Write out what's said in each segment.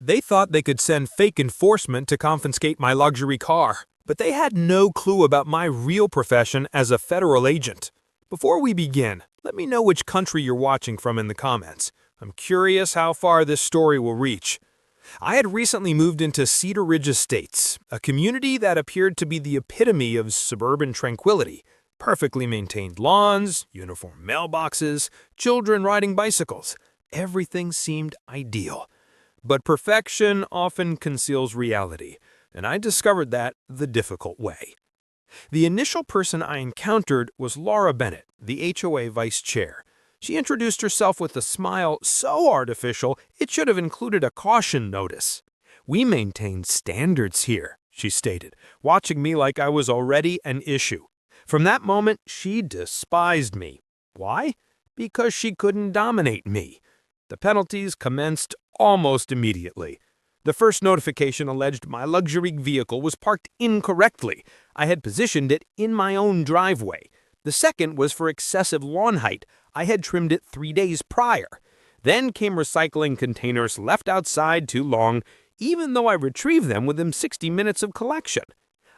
They thought they could send fake enforcement to confiscate my luxury car, but they had no clue about my real profession as a federal agent. Before we begin, let me know which country you're watching from in the comments. I'm curious how far this story will reach. I had recently moved into Cedar Ridge Estates, a community that appeared to be the epitome of suburban tranquility. Perfectly maintained lawns, uniform mailboxes, children riding bicycles. Everything seemed ideal. But perfection often conceals reality, and I discovered that the difficult way. The initial person I encountered was Laura Bennett, the HOA vice chair. She introduced herself with a smile so artificial it should have included a caution notice. "We maintain standards here," she stated, watching me like I was already an issue. From that moment, she despised me. Why? Because she couldn't dominate me. The penalties commenced almost immediately. The first notification alleged my luxury vehicle was parked incorrectly. I had positioned it in my own driveway. The second was for excessive lawn height. I had trimmed it 3 days prior. Then came recycling containers left outside too long, even though I retrieved them within 60 minutes of collection.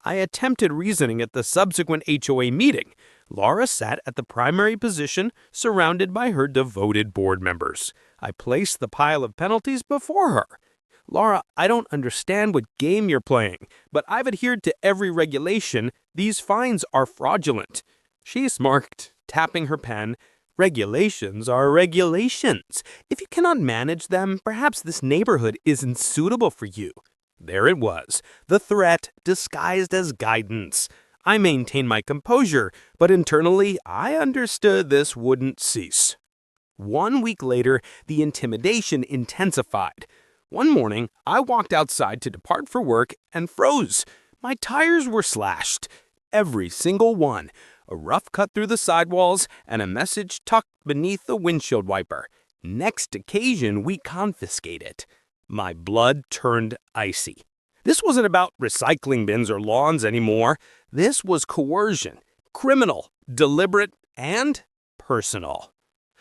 I attempted reasoning at the subsequent HOA meeting. Laura sat at the primary position, surrounded by her devoted board members. I placed the pile of penalties before her. "Laura, I don't understand what game you're playing, but I've adhered to every regulation. These fines are fraudulent." She smirked, tapping her pen. "Regulations are regulations. If you cannot manage them, perhaps this neighborhood isn't suitable for you." There it was, the threat disguised as guidance. I maintained my composure, but internally I understood this wouldn't cease. 1 week later, the intimidation intensified. One morning, I walked outside to depart for work and froze. My tires were slashed. Every single one. A rough cut through the sidewalls and a message tucked beneath the windshield wiper. "Next occasion, we confiscate it." My blood turned icy. This wasn't about recycling bins or lawns anymore. This was coercion, criminal, deliberate, and personal.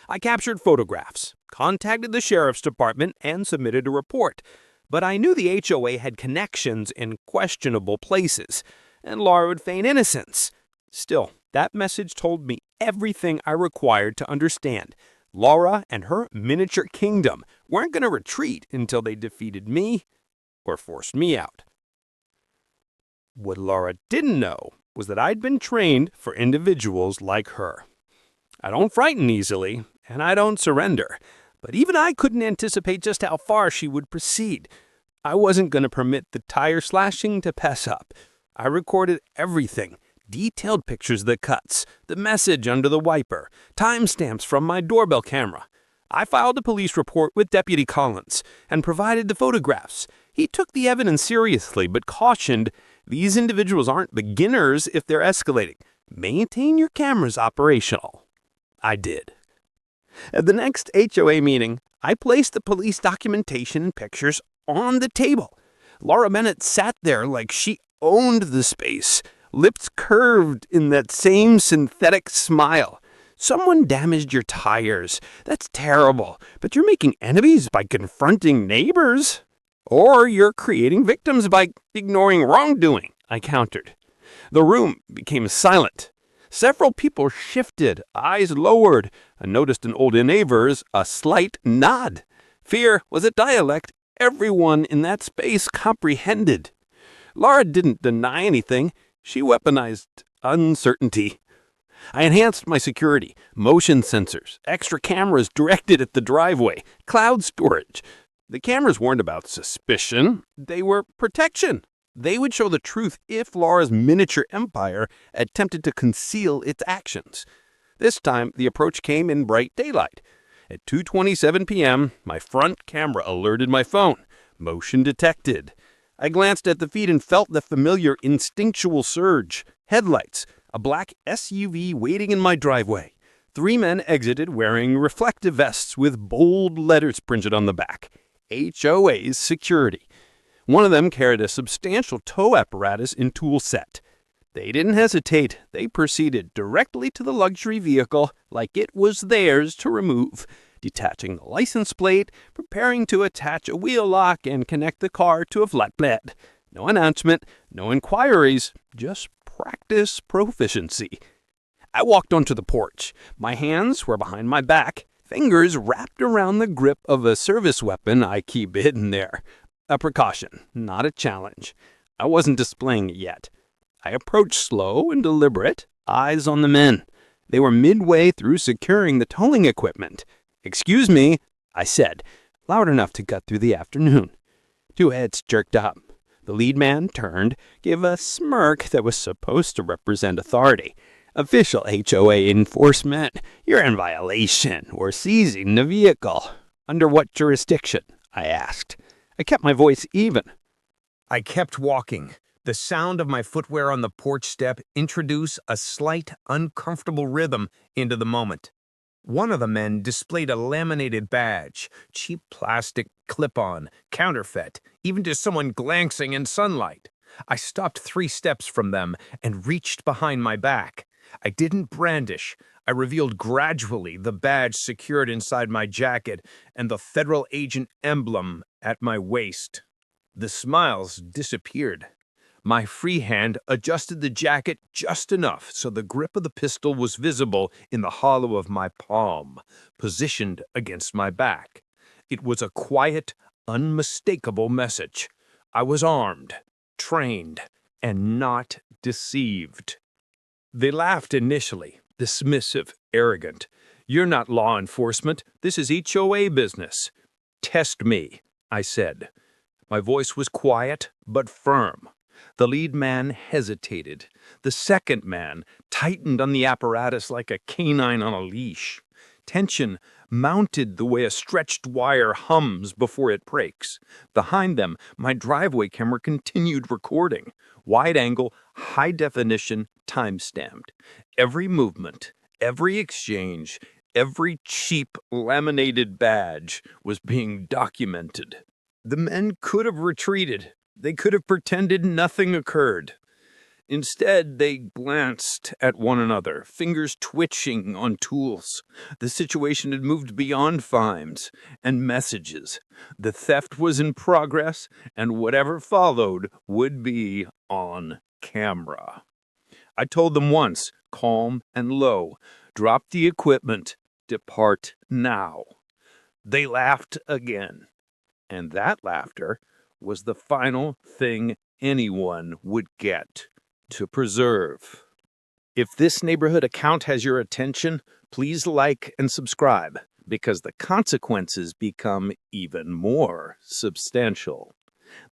I captured photographs, contacted the sheriff's department, and submitted a report. But I knew the HOA had connections in questionable places, and Laura would feign innocence. Still, that message told me everything I required to understand. Laura and her miniature kingdom weren't going to retreat until they defeated me or forced me out. What Laura didn't know was that I'd been trained for individuals like her. I don't frighten easily, and I don't surrender, but even I couldn't anticipate just how far she would proceed. I wasn't going to permit the tire slashing to pass up. I recorded everything. Detailed pictures of the cuts, the message under the wiper, timestamps from my doorbell camera. I filed a police report with Deputy Collins and provided the photographs. He took the evidence seriously but cautioned, "These individuals aren't beginners if they're escalating. Maintain your cameras operational." I did. At the next HOA meeting, I placed the police documentation and pictures on the table. Laura Bennett sat there like she owned the space, lips curved in that same synthetic smile. "Someone damaged your tires. That's terrible, but you're making enemies by confronting neighbors. Or you're creating victims by ignoring wrongdoing," I countered. The room became silent. Several people shifted, eyes lowered. I noticed in older neighbors a slight nod. Fear was a dialect everyone in that space comprehended. Laura didn't deny anything. She weaponized uncertainty. I enhanced my security, motion sensors, extra cameras directed at the driveway, cloud storage. The cameras weren't about suspicion. They were protection. They would show the truth if Laura's miniature empire attempted to conceal its actions. This time, the approach came in bright daylight. At 2:27 p.m., my front camera alerted my phone. Motion detected. I glanced at the feed and felt the familiar instinctual surge. Headlights. A black SUV waiting in my driveway. 3 men exited wearing reflective vests with bold letters printed on the back. HOA's security. One of them carried a substantial tow apparatus and tool set. They didn't hesitate. They proceeded directly to the luxury vehicle like it was theirs to remove. detaching the license plate, preparing to attach a wheel lock and connect the car to a flatbed. No announcement, no inquiries, just practice proficiency. I walked onto the porch. My hands were behind my back, fingers wrapped around the grip of a service weapon I keep hidden there. A precaution, not a challenge. I wasn't displaying it yet. I approached slow and deliberate, eyes on the men. They were midway through securing the towing equipment. "Excuse me," I said, loud enough to cut through the afternoon. Two heads jerked up. The lead man turned, gave a smirk that was supposed to represent authority. "Official HOA enforcement. You're in violation. We're seizing the vehicle." "Under what jurisdiction?" I asked. I kept my voice even. I kept walking. The sound of my footwear on the porch step introduced a slight, uncomfortable rhythm into the moment. One of the men displayed a laminated badge, cheap plastic clip-on, counterfeit, even to someone glancing in sunlight. I stopped 3 steps from them and reached behind my back. I didn't brandish. I revealed gradually the badge secured inside my jacket and the federal agent emblem at my waist. The smiles disappeared. My free hand adjusted the jacket just enough so the grip of the pistol was visible in the hollow of my palm, positioned against my back. It was a quiet, unmistakable message. I was armed, trained, and not deceived. They laughed initially, dismissive, arrogant. "You're not law enforcement. This is HOA business." "Test me," I said. My voice was quiet but firm. The lead man hesitated. The second man tightened on the apparatus like a canine on a leash. Tension mounted the way a stretched wire hums before it breaks. Behind them, my driveway camera continued recording. Wide angle, high definition, time-stamped. Every movement, every exchange, every cheap laminated badge was being documented. The men could have retreated. They could have pretended nothing occurred. Instead, they glanced at one another, fingers twitching on tools. The situation had moved beyond fines and messages. The theft was in progress, and whatever followed would be on camera. I told them once, calm and low, "Drop the equipment, depart now." They laughed again, and that laughter was the final thing anyone would get to preserve. If this neighborhood account has your attention, please like and subscribe, because the consequences become even more substantial.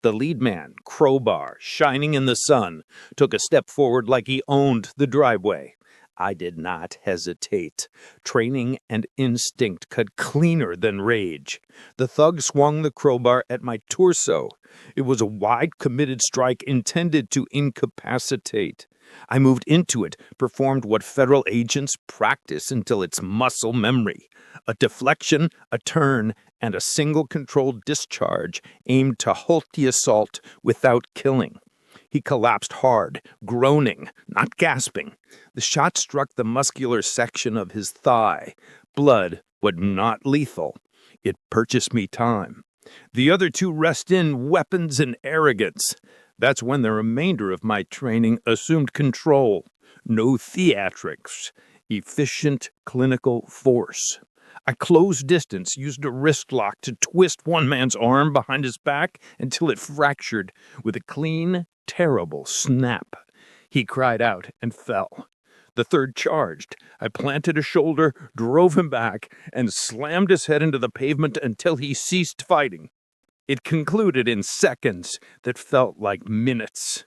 The lead man, crowbar shining in the sun, took a step forward like he owned the driveway. I did not hesitate. Training and instinct cut cleaner than rage. The thug swung the crowbar at my torso. It was a wide, committed strike intended to incapacitate. I moved into it, performed what federal agents practice until it's muscle memory. A deflection, a turn, and a single controlled discharge aimed to halt the assault without killing. He collapsed hard, groaning, not gasping. The shot struck the muscular section of his thigh. Blood, but not lethal. It purchased me time. The other two rest in weapons and arrogance. That's when the remainder of my training assumed control. No theatrics. Efficient clinical force. I closed distance, used a wrist lock to twist one man's arm behind his back until it fractured with a clean, terrible snap. He cried out and fell. The third charged. I planted a shoulder, drove him back, and slammed his head into the pavement until he ceased fighting. It concluded in seconds that felt like minutes.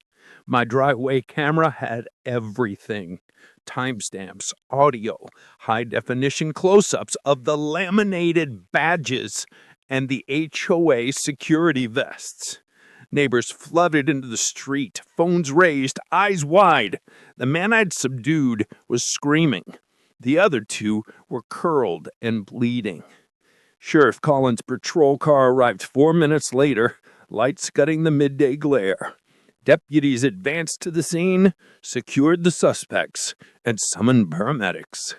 My driveway camera had everything. Timestamps, audio, high-definition close-ups of the laminated badges and the HOA security vests. Neighbors flooded into the street, phones raised, eyes wide. The man I'd subdued was screaming. The other two were curled and bleeding. Sheriff Collins' patrol car arrived 4 minutes later, lights cutting the midday glare. Deputies advanced to the scene, secured the suspects, and summoned paramedics.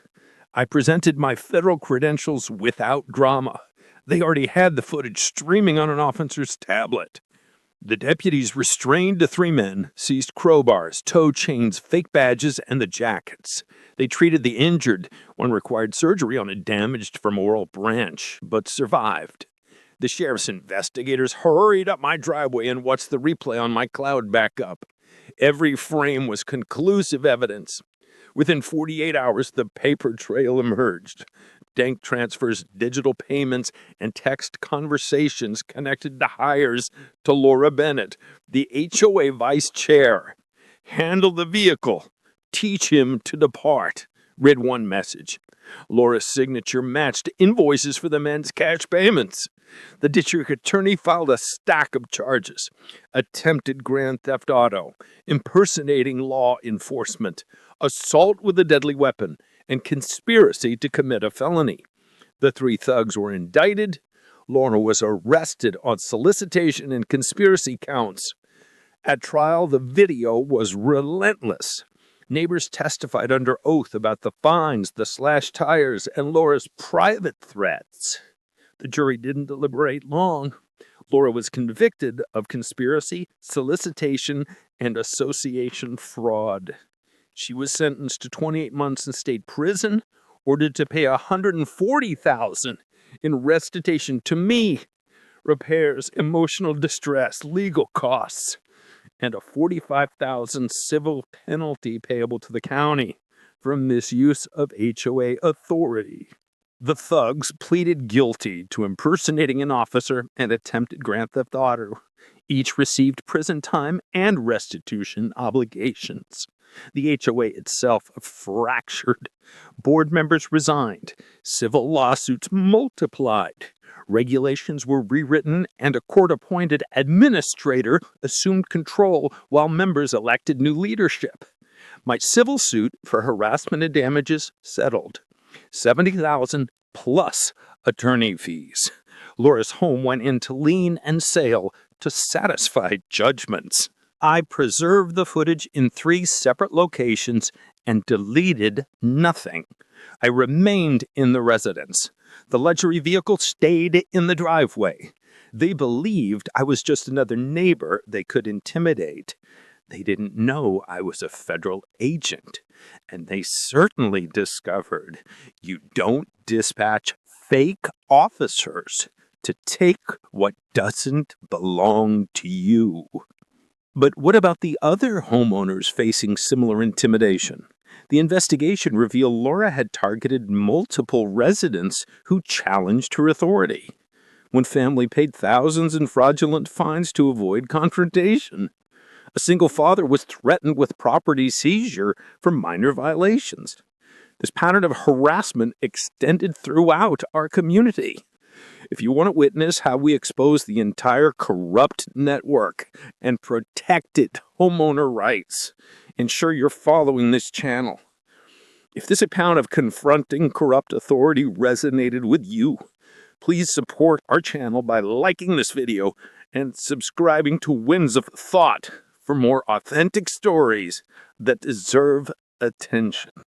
I presented my federal credentials without drama. They already had the footage streaming on an officer's tablet. The deputies restrained the three men, seized crowbars, tow chains, fake badges, and the jackets. They treated the injured. One required surgery on a damaged femoral branch, but survived. The sheriff's investigators hurried up my driveway and watched the replay on my cloud backup. Every frame was conclusive evidence. Within 48 hours, the paper trail emerged. Bank transfers, digital payments, and text conversations connected the hires to Laura Bennett, the HOA vice chair. "Handle the vehicle. Teach him to depart," read one message. Laura's signature matched invoices for the men's cash payments. The district attorney filed a stack of charges: attempted grand theft auto, impersonating law enforcement, assault with a deadly weapon, and conspiracy to commit a felony. The three thugs were indicted. Laura was arrested on solicitation and conspiracy counts. At trial, the video was relentless. Neighbors testified under oath about the fines, the slashed tires, and Laura's private threats. The jury didn't deliberate long. Laura was convicted of conspiracy, solicitation, and association fraud. She was sentenced to 28 months in state prison, ordered to pay $140,000 in restitution to me, repairs, emotional distress, legal costs, and a $45,000 civil penalty payable to the county for misuse of HOA authority. The thugs pleaded guilty to impersonating an officer and attempted grand theft auto. Each received prison time and restitution obligations. The HOA itself fractured. Board members resigned. Civil lawsuits multiplied. Regulations were rewritten, and a court-appointed administrator assumed control while members elected new leadership. My civil suit for harassment and damages settled. $70,000 plus attorney fees. Laura's home went into lien and sale to satisfy judgments. I preserved the footage in 3 separate locations and deleted nothing. I remained in the residence. The luxury vehicle stayed in the driveway. They believed I was just another neighbor they could intimidate. They didn't know I was a federal agent. And they certainly discovered you don't dispatch fake officers to take what doesn't belong to you. But what about the other homeowners facing similar intimidation? The investigation revealed Laura had targeted multiple residents who challenged her authority. One family paid thousands in fraudulent fines to avoid confrontation. A single father was threatened with property seizure for minor violations. This pattern of harassment extended throughout our community. If you want to witness how we expose the entire corrupt network and protected homeowner rights, ensure you're following this channel. If this account of confronting corrupt authority resonated with you, please support our channel by liking this video and subscribing to Winds of Thought for more authentic stories that deserve attention.